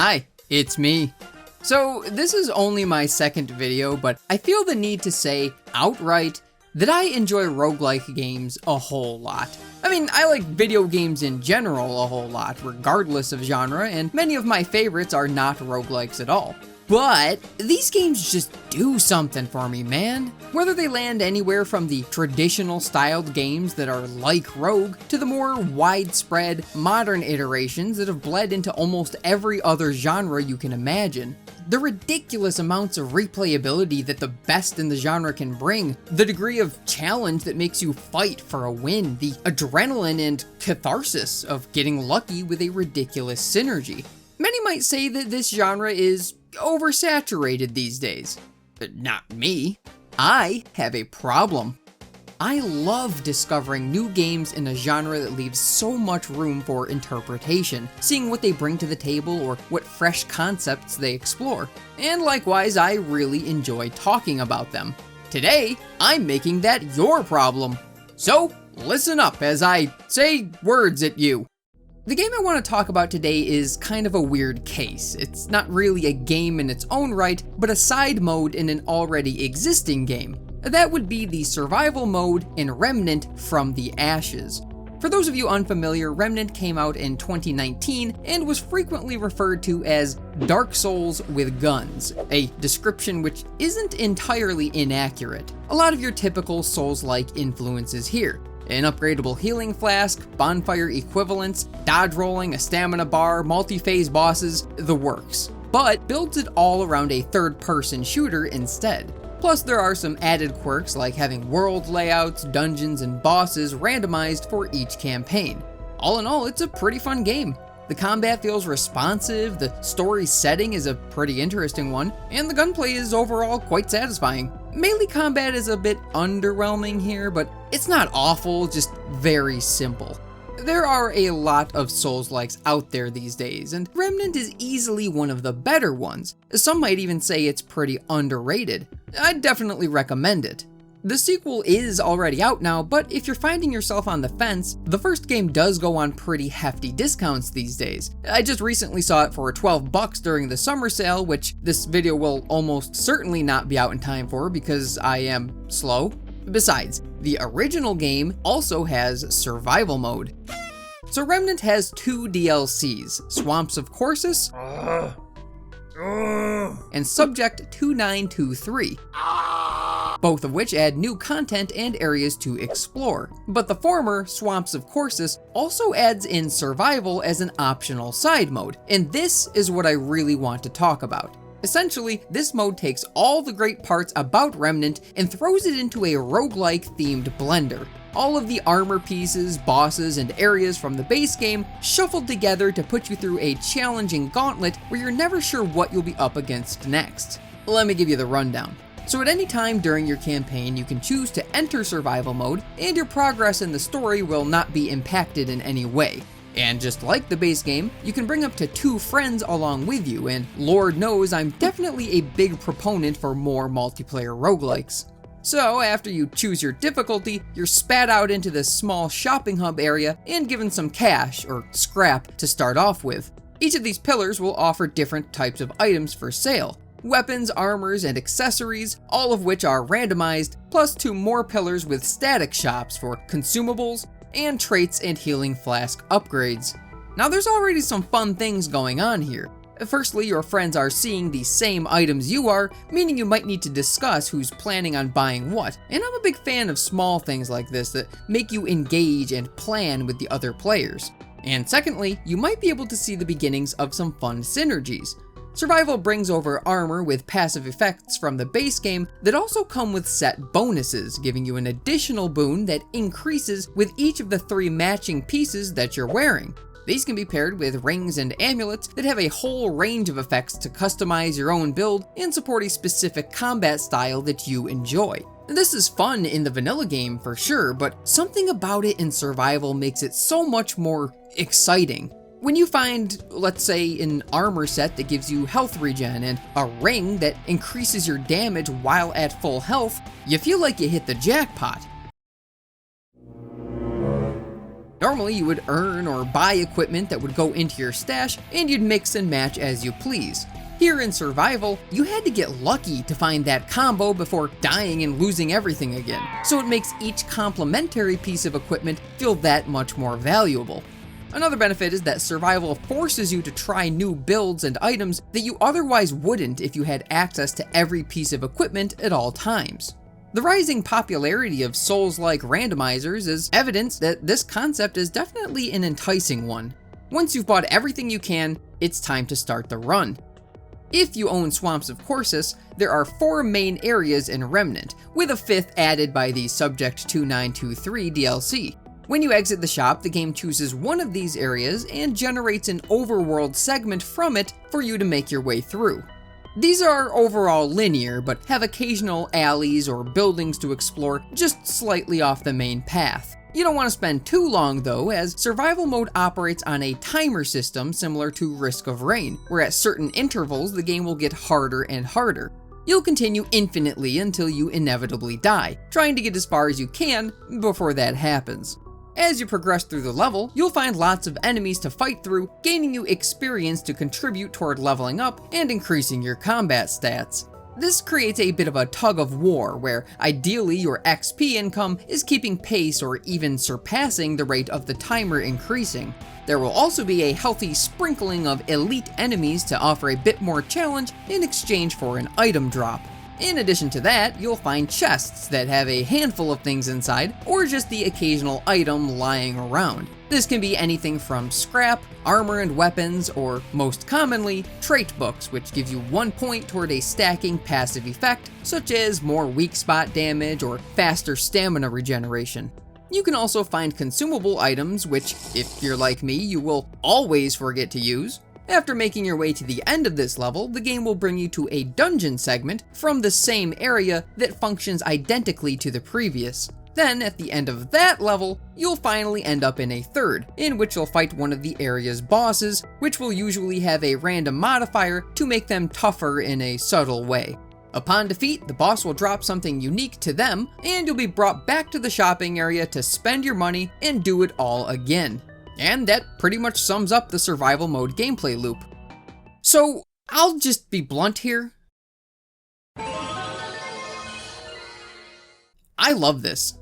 Hi, it's me. So this is only my second video, but I feel the need to say outright that I enjoy roguelike games a whole lot. I mean, I like video games in general a whole lot, regardless of genre, and many of my favorites are not roguelikes at all. But these games just do something for me, man. Whether they land anywhere from the traditional styled games that are like Rogue to the more widespread modern iterations that have bled into almost every other genre you can imagine. The ridiculous amounts of replayability that the best in the genre can bring, the degree of challenge that makes you fight for a win, the adrenaline and catharsis of getting lucky with a ridiculous synergy. Many might say that this genre is oversaturated these days. But not me. I have a problem. I love discovering new games in a genre that leaves so much room for interpretation, seeing what they bring to the table or what fresh concepts they explore. And likewise, I really enjoy talking about them. Today, I'm making that your problem. So, listen up as I say words at you. The game I want to talk about today is kind of a weird case. It's not really a game in its own right, but a side mode in an already existing game. That would be the survival mode in Remnant from the Ashes. For those of you unfamiliar, Remnant came out in 2019 and was frequently referred to as Dark Souls with guns, a description which isn't entirely inaccurate. A lot of your typical Souls-like influences here. An upgradable healing flask, bonfire equivalents, dodge rolling, a stamina bar, multi-phase bosses, the works. But builds it all around a third-person shooter instead. Plus there are some added quirks like having world layouts, dungeons, and bosses randomized for each campaign. All in all, it's a pretty fun game. The combat feels responsive, the story setting is a pretty interesting one, and the gunplay is overall quite satisfying. Melee combat is a bit underwhelming here, but it's not awful, just very simple. There are a lot of Souls-likes out there these days, and Remnant is easily one of the better ones. Some might even say it's pretty underrated. I'd definitely recommend it. The sequel is already out now, but if you're finding yourself on the fence, the first game does go on pretty hefty discounts these days. I just recently saw it for $12 during the summer sale, which this video will almost certainly not be out in time for because I am slow. Besides, the original game also has survival mode. So Remnant has two DLCs, Swamps of Corsus and Subject 2923. Both of which add new content and areas to explore. But the former, Swamps of Corsus, also adds in survival as an optional side mode, and this is what I really want to talk about. Essentially, this mode takes all the great parts about Remnant and throws it into a roguelike themed blender. All of the armor pieces, bosses, and areas from the base game shuffled together to put you through a challenging gauntlet where you're never sure what you'll be up against next. Let me give you the rundown. So at any time during your campaign, you can choose to enter survival mode, and your progress in the story will not be impacted in any way. And just like the base game, you can bring up to 2 friends along with you, and Lord knows I'm definitely a big proponent for more multiplayer roguelikes. So after you choose your difficulty, you're spat out into this small shopping hub area and given some cash, or scrap, to start off with. Each of these pillars will offer different types of items for sale. Weapons, armors, and accessories, all of which are randomized, plus 2 more pillars with static shops for consumables, and traits and healing flask upgrades. Now there's already some fun things going on here. Firstly, your friends are seeing the same items you are, meaning you might need to discuss who's planning on buying what, and I'm a big fan of small things like this that make you engage and plan with the other players. And secondly, you might be able to see the beginnings of some fun synergies. Survival brings over armor with passive effects from the base game that also come with set bonuses, giving you an additional boon that increases with each of the 3 matching pieces that you're wearing. These can be paired with rings and amulets that have a whole range of effects to customize your own build and support a specific combat style that you enjoy. This is fun in the vanilla game for sure, but something about it in survival makes it so much more exciting. When you find, let's say, an armor set that gives you health regen and a ring that increases your damage while at full health, you feel like you hit the jackpot. Normally you would earn or buy equipment that would go into your stash, and you'd mix and match as you please. Here in survival, you had to get lucky to find that combo before dying and losing everything again, so it makes each complementary piece of equipment feel that much more valuable. Another benefit is that survival forces you to try new builds and items that you otherwise wouldn't if you had access to every piece of equipment at all times. The rising popularity of Souls-like randomizers is evidence that this concept is definitely an enticing one. Once you've bought everything you can, it's time to start the run. If you own Swamps of Corsus, there are 4 main areas in Remnant, with a 5th added by the Subject 2923 DLC. When you exit the shop, the game chooses one of these areas and generates an overworld segment from it for you to make your way through. These are overall linear, but have occasional alleys or buildings to explore just slightly off the main path. You don't want to spend too long though, as survival mode operates on a timer system similar to Risk of Rain, where at certain intervals the game will get harder and harder. You'll continue infinitely until you inevitably die, trying to get as far as you can before that happens. As you progress through the level, you'll find lots of enemies to fight through, gaining you experience to contribute toward leveling up and increasing your combat stats. This creates a bit of a tug of war, where ideally your XP income is keeping pace or even surpassing the rate of the timer increasing. There will also be a healthy sprinkling of elite enemies to offer a bit more challenge in exchange for an item drop. In addition to that, you'll find chests that have a handful of things inside, or just the occasional item lying around. This can be anything from scrap, armor and weapons, or most commonly, trait books, which give you 1 point toward a stacking passive effect, such as more weak spot damage or faster stamina regeneration. You can also find consumable items, which, if you're like me, you will always forget to use. After making your way to the end of this level, the game will bring you to a dungeon segment from the same area that functions identically to the previous. Then, at the end of that level, you'll finally end up in a third, in which you'll fight one of the area's bosses, which will usually have a random modifier to make them tougher in a subtle way. Upon defeat, the boss will drop something unique to them, and you'll be brought back to the shopping area to spend your money and do it all again. And that pretty much sums up the survival mode gameplay loop. So, I'll just be blunt here. I love this.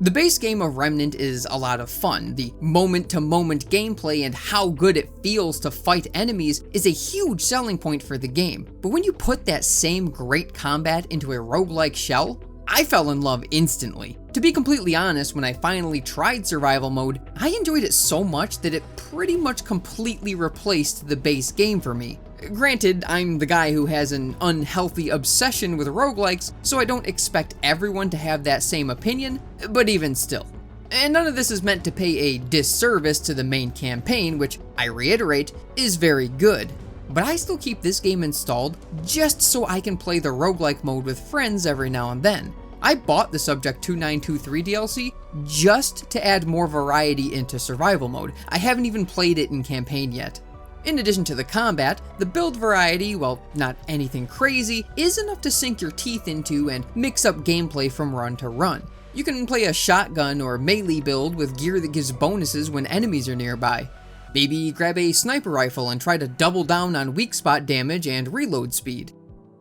The base game of Remnant is a lot of fun. The moment-to-moment gameplay and how good it feels to fight enemies is a huge selling point for the game. But when you put that same great combat into a roguelike shell, I fell in love instantly. To be completely honest, when I finally tried survival mode, I enjoyed it so much that it pretty much completely replaced the base game for me. Granted, I'm the guy who has an unhealthy obsession with roguelikes, so I don't expect everyone to have that same opinion, but even still. And none of this is meant to pay a disservice to the main campaign, which, I reiterate, is very good. But I still keep this game installed just so I can play the roguelike mode with friends every now and then. I bought the Subject 2923 DLC just to add more variety into survival mode. I haven't even played it in campaign yet. In addition to the combat, the build variety, while not anything crazy, is enough to sink your teeth into and mix up gameplay from run to run. You can play a shotgun or melee build with gear that gives bonuses when enemies are nearby. Maybe grab a sniper rifle and try to double down on weak spot damage and reload speed.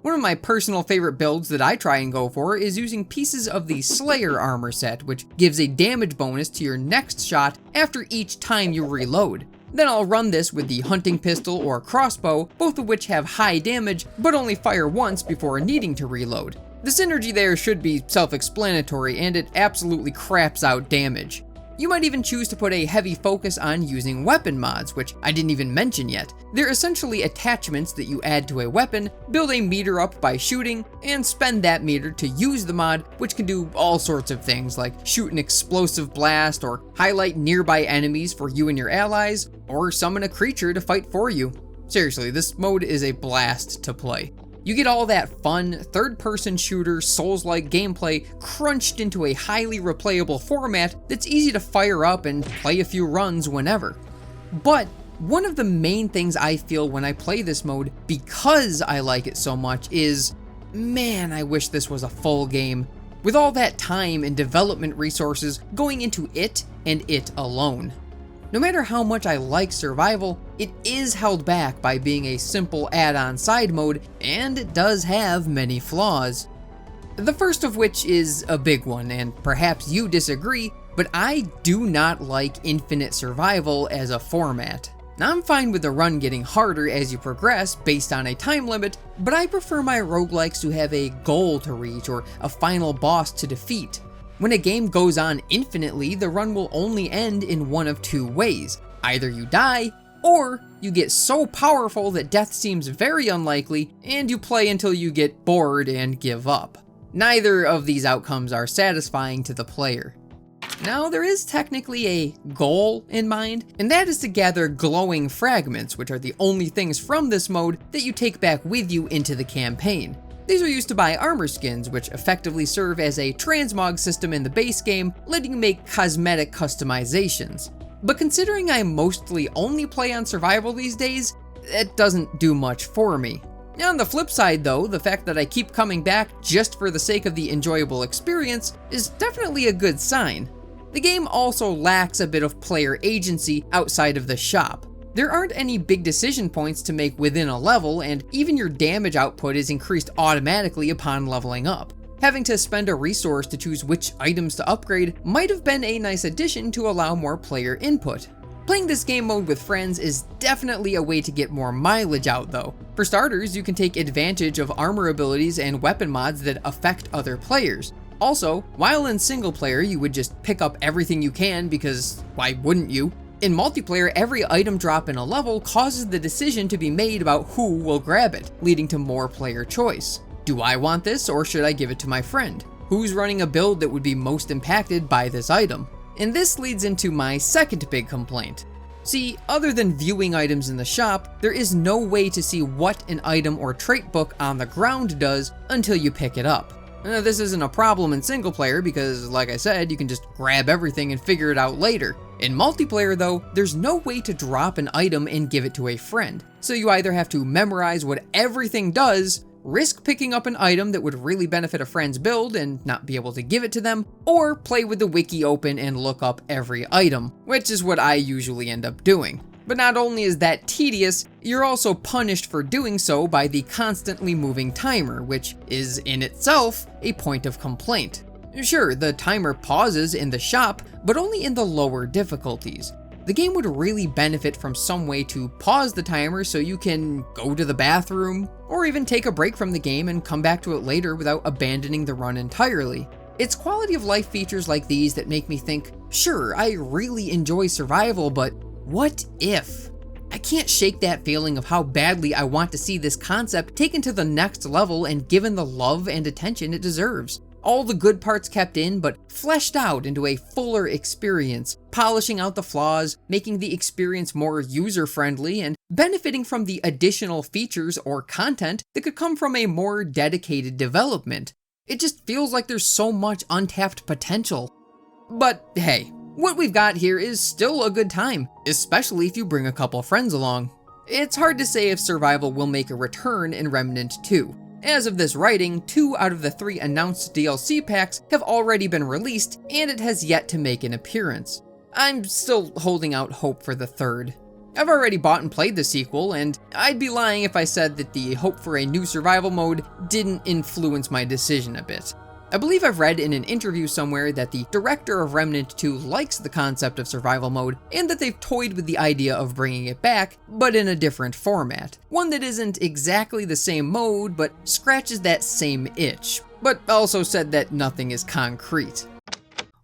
One of my personal favorite builds that I try and go for is using pieces of the Slayer armor set, which gives a damage bonus to your next shot after each time you reload. Then I'll run this with the hunting pistol or crossbow, both of which have high damage but only fire once before needing to reload. The synergy there should be self-explanatory, and it absolutely craps out damage. You might even choose to put a heavy focus on using weapon mods, which I didn't even mention yet. They're essentially attachments that you add to a weapon, build a meter up by shooting, and spend that meter to use the mod, which can do all sorts of things like shoot an explosive blast, or highlight nearby enemies for you and your allies, or summon a creature to fight for you. Seriously, this mode is a blast to play. You get all that fun, third-person shooter, Souls-like gameplay crunched into a highly replayable format that's easy to fire up and play a few runs whenever. But one of the main things I feel when I play this mode, because I like it so much, is, man, I wish this was a full game, with all that time and development resources going into it and it alone. No matter how much I like survival, it is held back by being a simple add-on side mode, and it does have many flaws. The first of which is a big one, and perhaps you disagree, but I do not like infinite survival as a format. Now, I'm fine with the run getting harder as you progress based on a time limit, but I prefer my roguelikes to have a goal to reach or a final boss to defeat. When a game goes on infinitely, the run will only end in one of two ways. Either you die, or you get so powerful that death seems very unlikely, and you play until you get bored and give up. Neither of these outcomes are satisfying to the player. Now, there is technically a goal in mind, and that is to gather glowing fragments, which are the only things from this mode that you take back with you into the campaign. These are used to buy armor skins, which effectively serve as a transmog system in the base game, letting you make cosmetic customizations. But considering I mostly only play on survival these days, it doesn't do much for me. On the flip side though, the fact that I keep coming back just for the sake of the enjoyable experience is definitely a good sign. The game also lacks a bit of player agency outside of the shop. There aren't any big decision points to make within a level, and even your damage output is increased automatically upon leveling up. Having to spend a resource to choose which items to upgrade might have been a nice addition to allow more player input. Playing this game mode with friends is definitely a way to get more mileage out though. For starters, you can take advantage of armor abilities and weapon mods that affect other players. Also, while in single player, you would just pick up everything you can because why wouldn't you? In multiplayer, every item drop in a level causes the decision to be made about who will grab it, leading to more player choice. Do I want this, or should I give it to my friend? Who's running a build that would be most impacted by this item? And this leads into my second big complaint. See, other than viewing items in the shop, there is no way to see what an item or trait book on the ground does until you pick it up. Now, this isn't a problem in single player because, like I said, you can just grab everything and figure it out later. In multiplayer though, there's no way to drop an item and give it to a friend. So you either have to memorize what everything does, risk picking up an item that would really benefit a friend's build and not be able to give it to them, or play with the wiki open and look up every item, which is what I usually end up doing. But not only is that tedious, you're also punished for doing so by the constantly moving timer, which is in itself a point of complaint. Sure, the timer pauses in the shop, but only in the lower difficulties. The game would really benefit from some way to pause the timer so you can go to the bathroom, or even take a break from the game and come back to it later without abandoning the run entirely. It's quality of life features like these that make me think, sure, I really enjoy survival, but what if? I can't shake that feeling of how badly I want to see this concept taken to the next level and given the love and attention it deserves. All the good parts kept in, but fleshed out into a fuller experience, polishing out the flaws, making the experience more user-friendly, and benefiting from the additional features or content that could come from a more dedicated development. It just feels like there's so much untapped potential. But hey, what we've got here is still a good time, especially if you bring a couple friends along. It's hard to say if survival will make a return in Remnant 2. As of this writing, 2 out of the 3 announced DLC packs have already been released, and it has yet to make an appearance. I'm still holding out hope for the third. I've already bought and played the sequel, and I'd be lying if I said that the hope for a new survival mode didn't influence my decision a bit. I believe I've read in an interview somewhere that the director of Remnant 2 likes the concept of survival mode, and that they've toyed with the idea of bringing it back, but in a different format. One that isn't exactly the same mode, but scratches that same itch, but also said that nothing is concrete.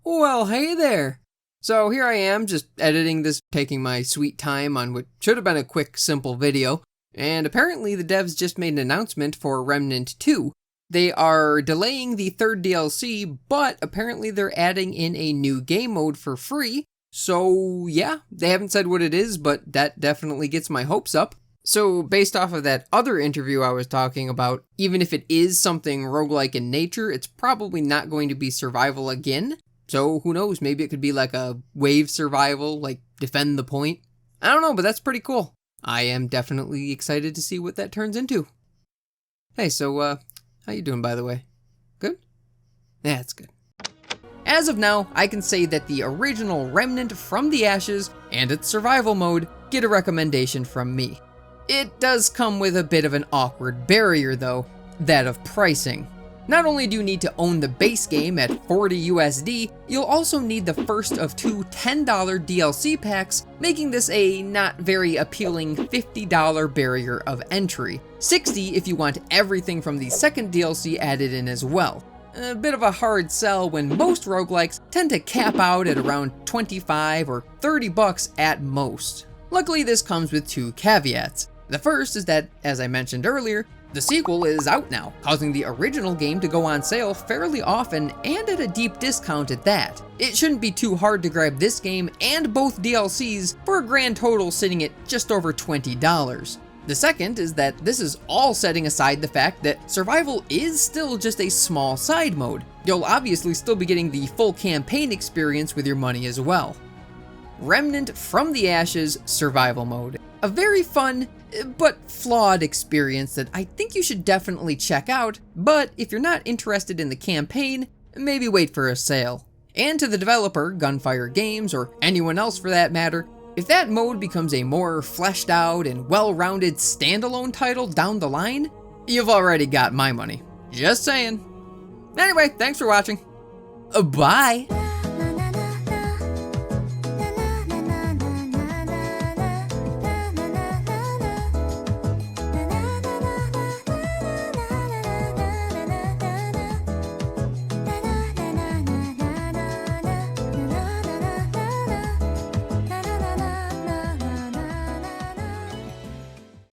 Well, hey there! So here I am, just editing this, taking my sweet time on what should have been a quick, simple video, and apparently the devs just made an announcement for Remnant 2. They are delaying the third DLC, but apparently they're adding in a new game mode for free. So yeah, they haven't said what it is, but that definitely gets my hopes up. So based off of that other interview I was talking about, even if it is something roguelike in nature, it's probably not going to be survival again. So who knows, maybe it could be like a wave survival, like defend the point. I don't know, but that's pretty cool. I am definitely excited to see what that turns into. Hey, so how you doing, by the way? Good? Yeah, it's good. As of now, I can say that the original Remnant from the Ashes and its survival mode get a recommendation from me. It does come with a bit of an awkward barrier though, that of pricing. Not only do you need to own the base game at 40 USD, you'll also need the first of two $10 DLC packs, making this a not very appealing $50 barrier of entry. 60 if you want everything from the second DLC added in as well. A bit of a hard sell when most roguelikes tend to cap out at around 25 or 30 bucks at most. Luckily, this comes with two caveats. The first is that, as I mentioned earlier, the sequel is out now, causing the original game to go on sale fairly often and at a deep discount at that. It shouldn't be too hard to grab this game and both DLCs for a grand total sitting at just over $20. The second is that this is all setting aside the fact that survival is still just a small side mode. You'll obviously still be getting the full campaign experience with your money as well. Remnant from the Ashes Survival Mode. A very fun, but flawed experience that I think you should definitely check out, but if you're not interested in the campaign, maybe wait for a sale. And to the developer, Gunfire Games, or anyone else for that matter, if that mode becomes a more fleshed out and well-rounded standalone title down the line, you've already got my money. Just saying. Anyway, thanks for watching. Bye!